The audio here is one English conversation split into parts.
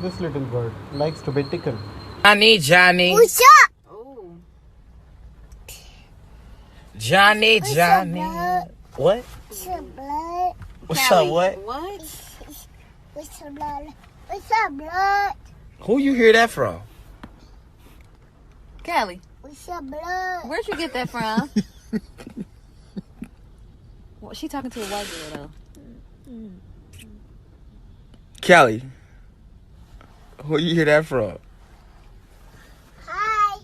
This little bird likes to be tickled. Johnny. What's up? Oh. Johnny. What? What's up, blood? What's Callie, up, what? What? What's up, blood? What's up, blood? Who you hear that from? Callie, What's up, blood? where'd you get that from? Well, she talking to a white girl though. Callie. Who you hear that from? Hi.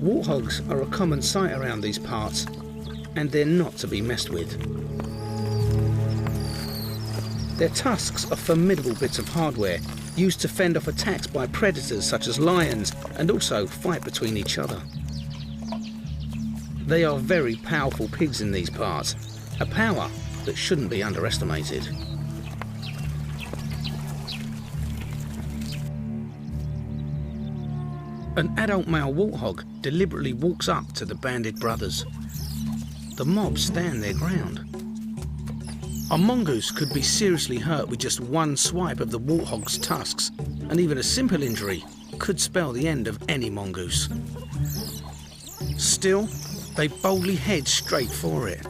Warthogs are a common sight around these parts, and they're not to be messed with. Their tusks are formidable bits of hardware, used to fend off attacks by predators such as lions, and also fight between each other. They are very powerful pigs in these parts, a power that shouldn't be underestimated. An adult male warthog deliberately walks up to the banded brothers. The mob stand their ground. A mongoose could be seriously hurt with just one swipe of the warthog's tusks, and even a simple injury could spell the end of any mongoose. Still, they boldly head straight for it.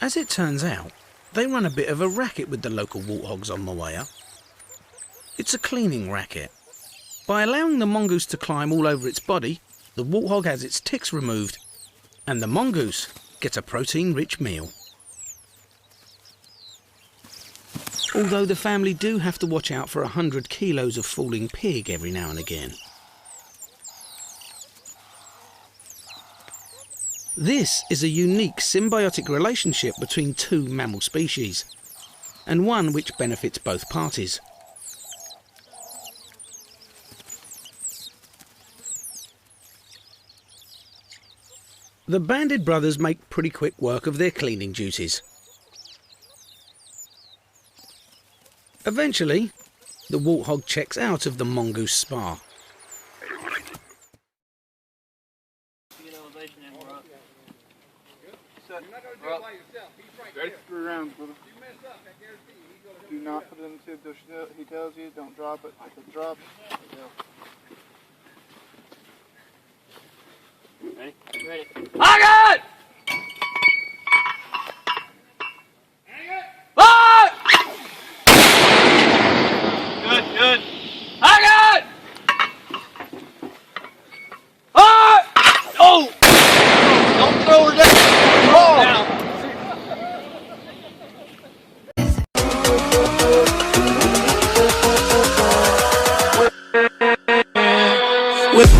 As it turns out, they run a bit of a racket with the local warthogs on Moaya. It's a cleaning racket. By allowing the mongoose to climb all over its body, the warthog has its ticks removed, and the mongoose gets a protein-rich meal. Although the family do have to watch out for 100 kilos of falling pig every now and again. This is a unique symbiotic relationship between two mammal species, and one which benefits both parties. The banded brothers make pretty quick work of their cleaning duties. Eventually, the warthog checks out of the mongoose spa. Ready? 3 rounds, brother. Do not put it in the tube. He tells you, don't drop it. If it drops, Ready? ready. I got it! Fire! Good, good. I got it! Fire! Oh! Don't throw her down. Oh! Down. With